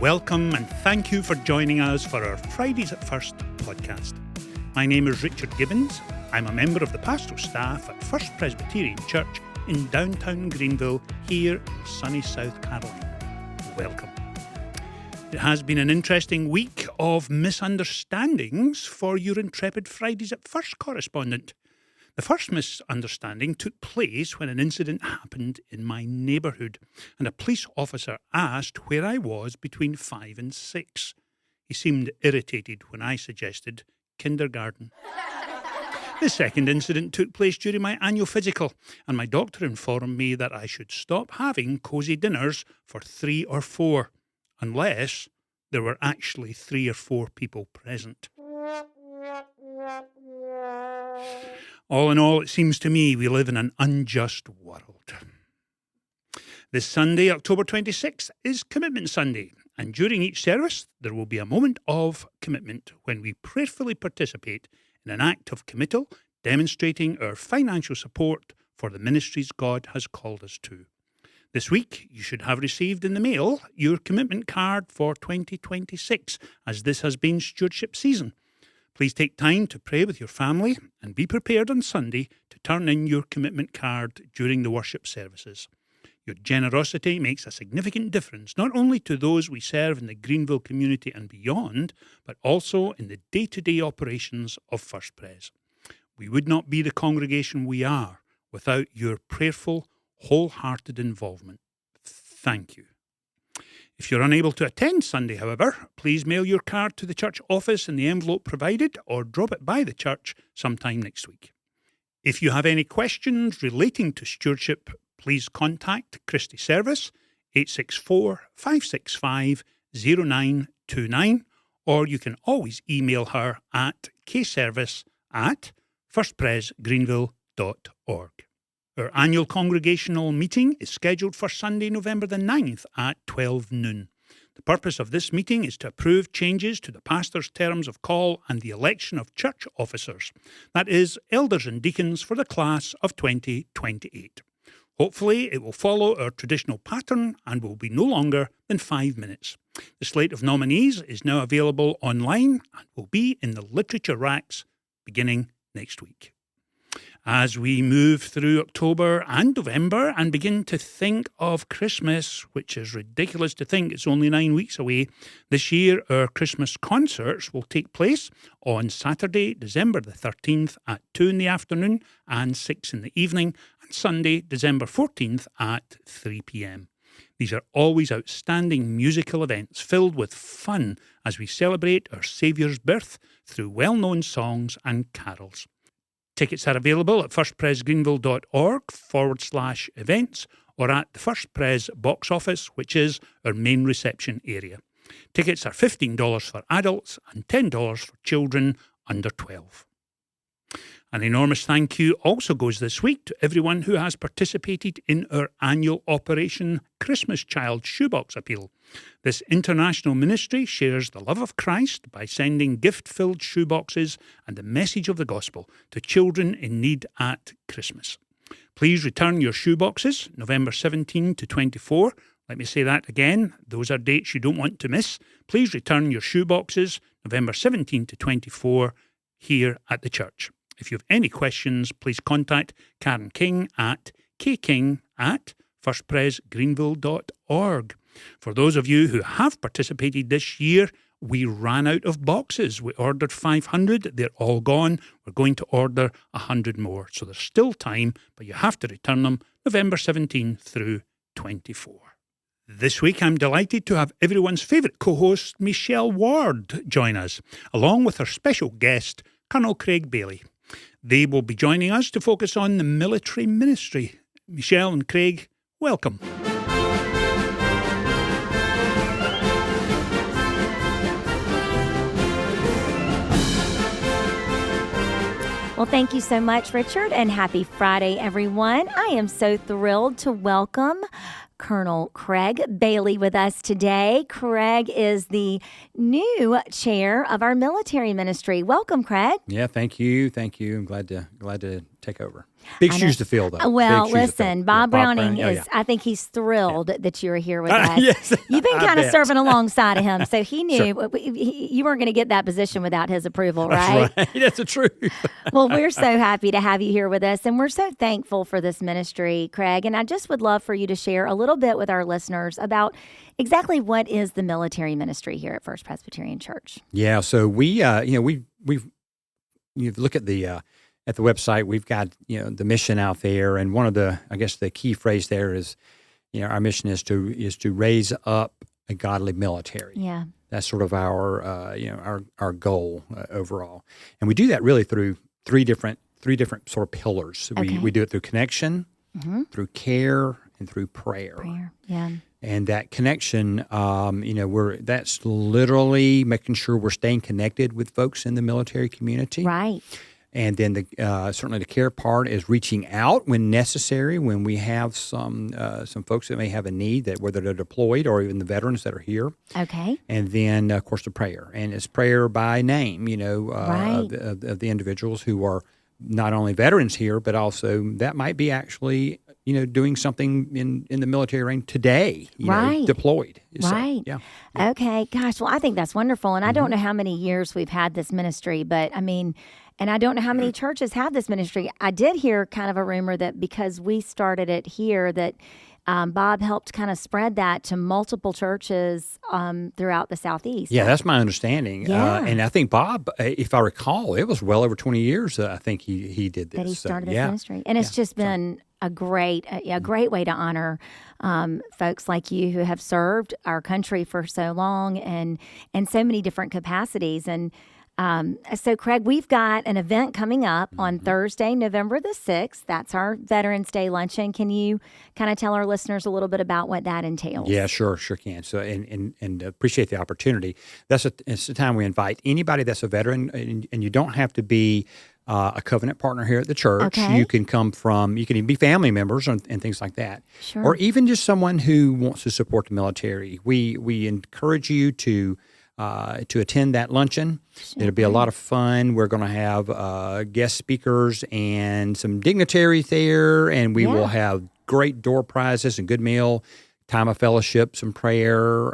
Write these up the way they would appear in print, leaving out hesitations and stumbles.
Welcome and thank you for joining us for our Fridays at First podcast. My name is Richard Gibbons. I'm a member of the pastoral staff at First Presbyterian Church in downtown Greenville, here in sunny South Carolina. Welcome. It has been an interesting week of misunderstandings for your intrepid Fridays at First correspondent. The first misunderstanding took place when an incident happened in my neighbourhood, and a police officer asked where I was between 5 and 6. He seemed irritated when I suggested kindergarten. The second incident took place during my annual physical, and my doctor informed me that I should stop having cosy dinners for 3 or 4, unless there were actually 3 or 4 people present. All in all, it seems to me we live in an unjust world. This Sunday, October 26th, is Commitment Sunday, and during each service there will be a moment of commitment when we prayerfully participate in an act of committal, demonstrating our financial support for the ministries God has called us to. This week, you should have received in the mail your commitment card for 2026, as this has been stewardship season. Please take time to pray with your family and be prepared on Sunday to turn in your commitment card during the worship services. Your generosity makes a significant difference, not only to those we serve in the Greenville community and beyond, but also in the day-to-day operations of First Pres. We would not be the congregation we are without your prayerful, wholehearted involvement. Thank you. If you're unable to attend Sunday, however, please mail your card to the church office in the envelope provided or drop it by the church sometime next week. If you have any questions relating to stewardship, please contact Christie Service 864-565-0929, or you can always email her at kservice@firstpresgreenville.org. Our annual congregational meeting is scheduled for Sunday, November the 9th at 12 noon. The purpose of this meeting is to approve changes to the pastor's terms of call and the election of church officers, that is, elders and deacons for the class of 2028. Hopefully, it will follow our traditional pattern and will be no longer than 5 minutes. The slate of nominees is now available online and will be in the literature racks beginning next week. As we move through October and November and begin to think of Christmas, which is ridiculous to think it's only 9 weeks away, this year our Christmas concerts will take place on Saturday, December the 13th at 2 in the afternoon and 6 in the evening, and Sunday, December 14th at 3 p.m. These are always outstanding musical events filled with fun as we celebrate our Saviour's birth through well-known songs and carols. Tickets are available at firstpresgreenville.org/events or at the First Pres box office, which is our main reception area. Tickets are $15 for adults and $10 for children under 12. An enormous thank you also goes this week to everyone who has participated in our annual Operation Christmas Child Shoebox Appeal. This international ministry shares the love of Christ by sending gift-filled shoeboxes and the message of the gospel to children in need at Christmas. Please return your shoeboxes November 17 to 24. Let me say that again. Those are dates you don't want to miss. Please return your shoeboxes November 17 to 24 here at the church. If you have any questions, please contact Karen King at kking@firstpresgreenville.org. For those of you who have participated this year, we ran out of boxes. We ordered 500. They're all gone. We're going to order 100 more. So there's still time, but you have to return them November 17 through 24. This week, I'm delighted to have everyone's favourite co-host, Michelle Ward, join us, along with our special guest, Colonel Craig Bailey. They will be joining us to focus on the military ministry. Michelle and Craig, welcome. Well, thank you so much, Richard, and happy Friday, everyone. I am so thrilled to welcome Colonel Craig Bailey with us today. Craig is the new chair of our military ministry. Welcome, Craig. Yeah, thank you. I'm glad to take over. Big shoes to fill, though. Well, Big shoes to listen, fill. Bob Browning Browning, is, I think he's thrilled that you're here with us. Yes, You've been I kind of bet. serving alongside of him, so he knew you weren't going to get that position without his approval, right? That's right. That's the truth. Well, we're so happy to have you here with us, and we're so thankful for this ministry, Craig. And I just would love for you to share a little bit with our listeners about exactly what is the military ministry here at First Presbyterian Church. Yeah, so we you look at the website, we've got the mission out there, and one of the the key phrase there is our mission is to raise up a godly military. Yeah, that's sort of our our goal overall, and we do that really through three different sort of pillars. Okay. We do it through connection, through care, and through prayer. Yeah. And that connection, that's literally making sure we're staying connected with folks in the military community. Right. And then certainly the care part is reaching out when necessary, when we have some folks that may have a need, that whether they're deployed or even the veterans that are here. Okay. And then, of course, the prayer. And it's prayer by name, Right. of the individuals who are not only veterans here, but also that might be actually doing something in the military range today, deployed. Right. So, yeah. Okay. Gosh, well, I think that's wonderful. And I don't know how many years we've had this ministry, but I mean, and I don't know how many churches have this ministry. I did hear kind of a rumor that because we started it here, that Bob helped kind of spread that to multiple churches throughout the Southeast. Yeah, that's my understanding. Yeah. And I think Bob, if I recall, it was well over 20 years I think he did this. That he started so, this ministry. And it's just been a great way to honor folks like you who have served our country for so long and so many different capacities. And so, Craig, we've got an event coming up on Thursday, November the 6th. That's our Veterans Day Luncheon. Can you kind of tell our listeners a little bit about what that entails? Yeah, sure can. So, and appreciate the opportunity. It's the time we invite anybody that's a veteran, and you don't have to be a covenant partner here at the church. Okay. You can you can even be family members and things like that. Sure. Or even just someone who wants to support the military. We encourage you to attend that luncheon. Sure. It'll be a lot of fun. We're going to have guest speakers and some dignitaries there, and we will have great door prizes and good meal, time of fellowship, some prayer.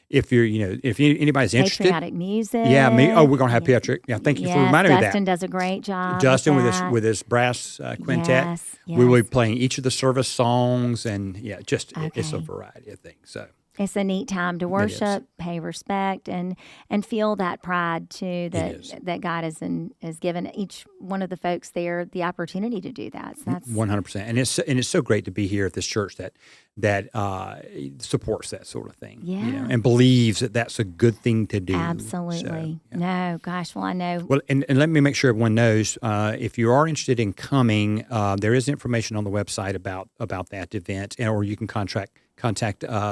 If anybody's interested, patriotic music. yeah, we're going to have patriotic. Yeah, thank you for reminding me of that. Dustin does a great job. Dustin with with his brass quintet. Yes, We will yes. be playing each of the service songs, and it's a Okay. variety of things. So. It's a neat time to worship, pay respect, and feel that pride too that God has given each one of the folks there the opportunity to do that. So that's 100%, and it's so great to be here at this church that supports that sort of thing, and believes that that's a good thing to do. absolutely. So, No, gosh, well I know. Well, and let me make sure everyone knows, if you are interested in coming, there is information on the website about that event, or you can contact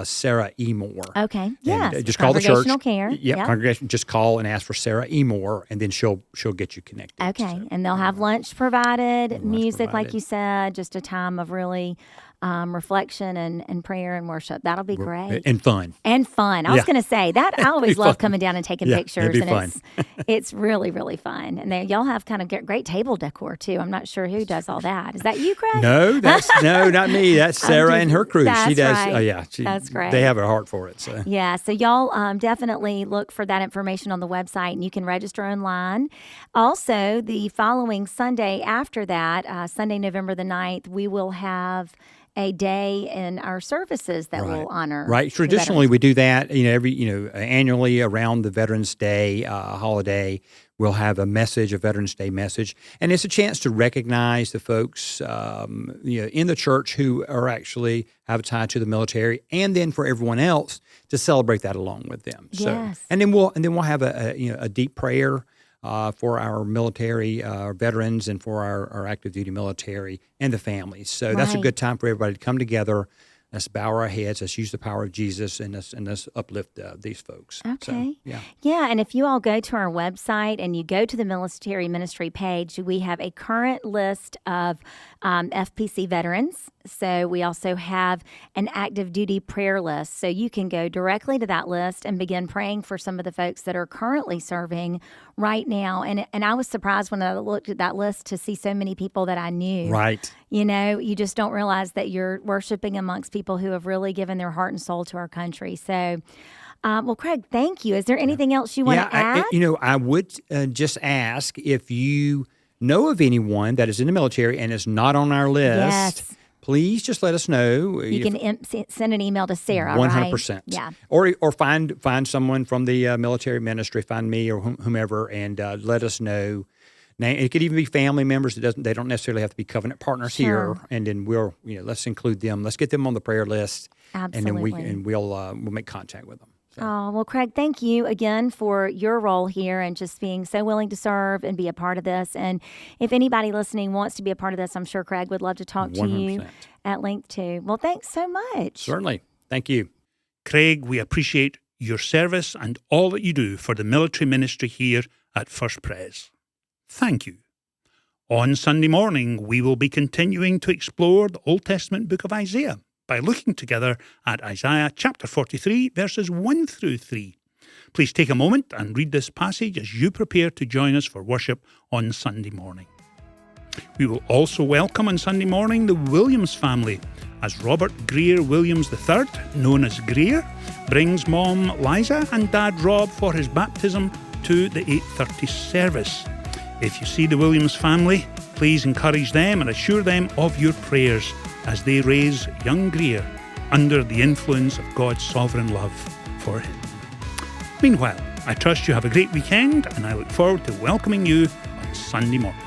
Sarah E. Moore. Okay. Yes. And, just call the church. Congregational care. Yep. Congregation. Just call and ask for Sarah E. Moore, and then she'll get you connected. Okay. So, And they'll have lunch provided, music, like provided. you said, just a time of really reflection and prayer and worship. That'll be great. And fun. And fun. I was going to say that. I always love coming down and taking Yeah, pictures, it'd be and fun. it's really, really fun. And y'all have kind of great table decor too. I'm not sure who does all that. Is that you, Craig? No, not me. That's Sarah and her crew. That's She does. right. That's great. They have a heart for it. So. Yeah, so y'all definitely look for that information on the website, and you can register online. Also, the following Sunday after that, Sunday, November the 9th, we will have a day in our services that will honor. Right. Traditionally, we do that. Annually around the Veterans Day holiday, we'll have a Veterans Day message, and it's a chance to recognize the folks, in the church who are actually have a tie to the military, and then for everyone else to celebrate that along with them. So, Yes. and then we'll have a deep prayer for our military veterans and for our active duty military and the families. So that's a Right. good time for everybody to come together. Let's bow our heads. Let's use the power of Jesus, and let's uplift these folks. Okay. So, Yeah, and if you all go to our website and you go to the military ministry page, we have a current list of FPC veterans So we also have an active duty prayer list. So you can go directly to that list and begin praying for some of the folks that are currently serving right now. And I was surprised when I looked at that list to see so many people that I knew. Right. You know, you just don't realize that you're worshiping amongst people who have really given their heart and soul to our country. So, well, Craig, thank you. Is there anything else you want to add? I would just ask if you know of anyone that is in the military and is not on our list. Yes. Please just let us know. You can send an email to Sarah, 100%. right? Yeah. Or find someone from the military ministry, find me or whomever, and let us know. Now, it could even be family members. They don't necessarily have to be covenant partners here. And then let's include them. Let's get them on the prayer list. Absolutely. And then we'll make contact with them. So. Oh, well, Craig, thank you again for your role here and just being so willing to serve and be a part of this. And if anybody listening wants to be a part of this, I'm sure Craig would love to talk 100%. to you at length too. Well, thanks so much. Certainly. Thank you. Craig, we appreciate your service and all that you do for the military ministry here at First Pres. Thank you. On Sunday morning, we will be continuing to explore the Old Testament book of Isaiah by looking together at Isaiah chapter 43, verses 1 through 3. Please take a moment and read this passage as you prepare to join us for worship on Sunday morning. We will also welcome on Sunday morning the Williams family as Robert Greer Williams III, known as Greer, brings Mom Liza and Dad Rob for his baptism to the 8:30 service. If you see the Williams family, please encourage them and assure them of your prayers as they raise young Greer under the influence of God's sovereign love for him. Meanwhile, I trust you have a great weekend, and I look forward to welcoming you on Sunday morning.